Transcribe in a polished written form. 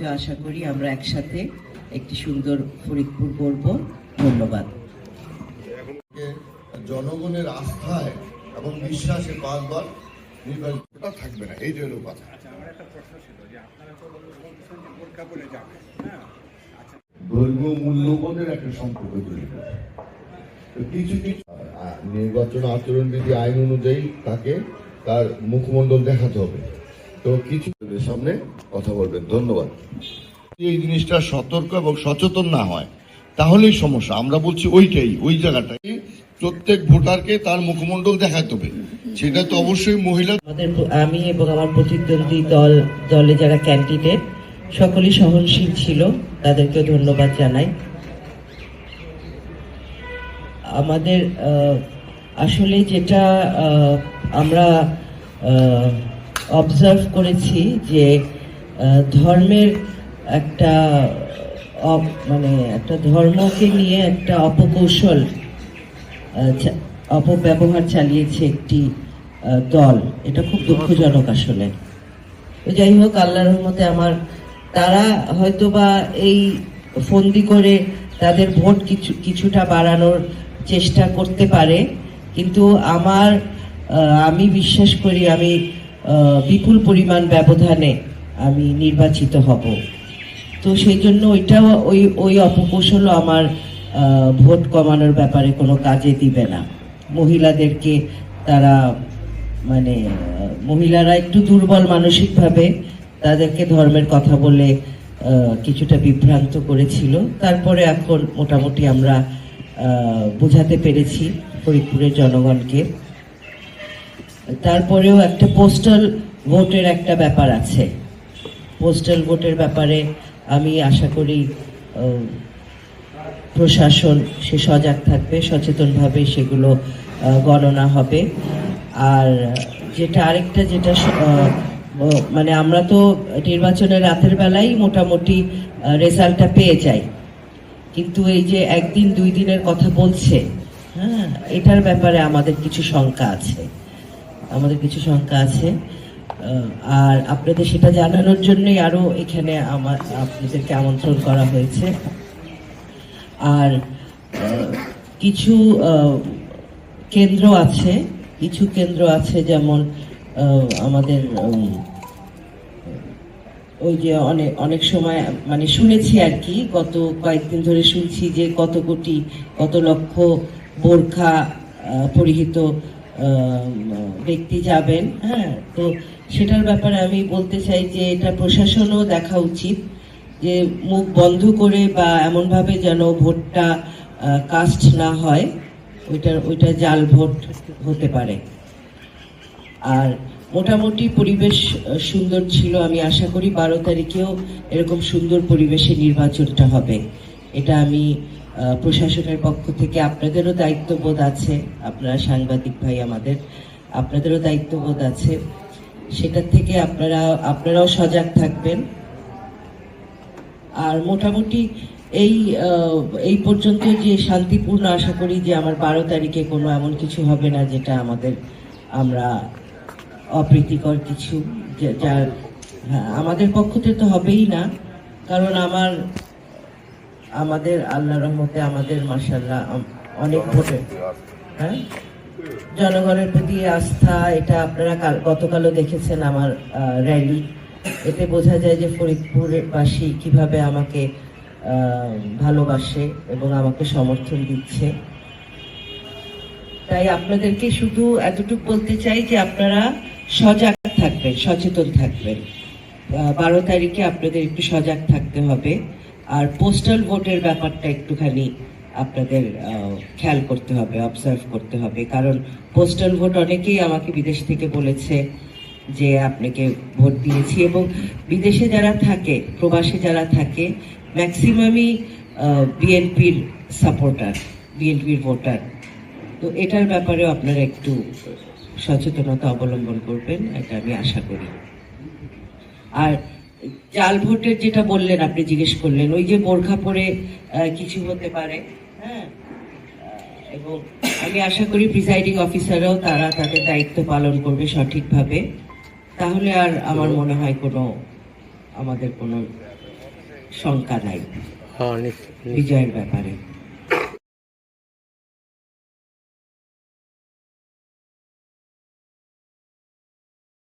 আশা করি আমরা একসাথে একটি সুন্দর ফরিদপুর করব। ধন্যবাদ। জনগণের আস্থায় এবং বিশ্বাসে 5 বার নির্বাচিত থাকবে না, এই জন্য কথা। ধর্মীয় মূল্যবোধের একটা সম্পর্ক তৈরি করে কিছু কিছু নির্বাচন আচরণবিধি আইন অনুযায়ী তাকে তার মুখমণ্ডল দেখাতে হবে। তো কিছু সামনে কথা বলবেন। ধন্যবাদ। এই জিনিসটা সতর্ক এবং সচেতন না হয় তাহলেই সমস্যা। আমরা বলছি ওই জায়গাটাই প্রত্যেক ভোটারকে তার মুখমণ্ডল দেখাতে হবে, সেটা তো অবশ্যই মহিলা। আমি এবং আমার প্রতিদ্বন্দ্বী দলে যারা ক্যান্ডিডেট সকলেই সহনশীল ছিল, তাদেরকে ধন্যবাদ জানাই। আমাদের আসলে যেটা আমরা অবজার্ভ করেছি যে ধর্মের একটা একটা ধর্মকে নিয়ে একটা অপকৌশল অপব্যবহার চালিয়েছে একটি দল। এটা খুব দুঃখজনক আসলে। যাই হোক, আল্লাহর রহমতে তারা হয়তোবা এই ফন্দি করে তাদের ভোট কিছুটা বাড়ানোর চেষ্টা করতে পারে, কিন্তু আমি বিশ্বাস করি আমি বিপুল পরিমাণ ব্যবধানে আমি নির্বাচিত হব। তো সেই জন্য ওই অপকৌশলও আমার ভোট কমানোর ব্যাপারে কোনো কাজে দিবে না। মহিলাদেরকে তারা মহিলারা একটু দুর্বল মানসিকভাবে, তাদেরকে ধর্মের কথা বলে কিছুটা বিভ্রান্ত করেছিল। তারপরে এখন মোটামুটি আমরা বোঝাতে পেরেছি ফরিদপুরের জনগণকে। তারপরেও একটা পোস্টাল ভোটের একটা ব্যাপার আছে। পোস্টাল ভোটের ব্যাপারে আমি আশা করি প্রশাসন সে সজাগ থাকবে, সচেতনভাবে সেগুলো গণনা হবে। আর আরেকটা যেটা আমরা তো নির্বাচনের রাতের বেলায় মোটামুটি রেজাল্টটা পেয়ে যাই, কিন্তু এই যে 1 দিন 2 দিনের কথা বলছে, হ্যাঁ, এটার ব্যাপারে আমাদের কিছু শঙ্কা আছে। আর আপনাদের সেটা জানানোর জন্যই আরো এখানে আপনাদেরকে আমন্ত্রণ করা হয়েছে। আর কিছু কেন্দ্র আছে যেমন আমাদের ওই যে অনেক সময় শুনেছি আর কি, গত কয়েকদিন ধরে শুনছি যে কত লক্ষ বোরখা পরিহিত ব্যক্তি যাবেন। হ্যাঁ, তো সেটার ব্যাপারে আমি বলতে চাই যে এটা প্রশাসনও দেখা উচিত যে মুখ বন্ধ করে বা এমনভাবে যেন ভোটটা কাস্ট না হয়, ওইটা জাল ভোট হতে পারে। আর মোটামুটি পরিবেশ সুন্দর ছিল। আমি আশা করি 12 তারিখেও এরকম সুন্দর পরিবেশে নির্বাচনটা হবে। এটা আমি প্রশাসনের পক্ষ থেকে, আপনাদেরও দায়িত্ববোধ আছে, আপনারা সাংবাদিক ভাই আপনাদেরও দায়িত্ববোধ আছে, সেটার থেকে আপনারাও সজাগ থাকবেন। আর মোটামুটি এই পর্যন্ত যে শান্তিপূর্ণ, আশা করি যে আমার 12 তারিখে কোনো এমন কিছু হবে না যেটা আমরা অপ্রীতিকর কিছু, যার আমাদের পক্ষ থেকে তো হবেই না, কারণ আমাদের আল্লাহর রহমতে আমাদের মাশাআল্লাহ অনেক ভোটে, হ্যাঁ, জনগণের প্রতি আস্থা। এটা আপনারা গতকালও দেখেছেন আমার র্যালি, এতে বোঝা যায় যে ফরিদপুরবাসী কিভাবে আমাকে ভালোবাসে এবং আমাকে সমর্থন দিচ্ছে। তাই আপনাদেরকে শুধু এতটুকু বলতে চাই যে আপনারা সজাগ থাকবেন, সচেতন থাকবেন। 12 তারিখে আপনাদের একটু সজাগ থাকতে হবে। আর পোস্টাল ভোটের ব্যাপারটা একটুখানি আপনাদের খেয়াল করতে হবে, অবজার্ভ করতে হবে, কারণ পোস্টাল ভোট অনেকেই আমাকে বিদেশ থেকে বলেছে যে আপনাকে ভোট দিয়েছি, এবং বিদেশে যারা থাকে, প্রবাসে যারা থাকে, ম্যাক্সিমামই বিএনপির সাপোর্টার, বিএনপির ভোটার। তো এটার ব্যাপারেও আপনারা একটু সচেতনতা অবলম্বন করবেন, এটা আমি আশা করি। আর জাল ভোটের যেটা বললেন, আপনি জিজ্ঞেস করলেন, ওই যে বোরখা পরে কিছু হতে পারে, হ্যাঁ, এবং আমি আশা করি প্রিসাইডিং অফিসাররাও তারা তাদের দায়িত্ব পালন করবে সঠিকভাবে। তাহলে আর আমার মনে হয় আমাদের কোনো শঙ্কা নাই হ্যাঁ নিশ্চয়ই বিজয়ের ব্যাপারে।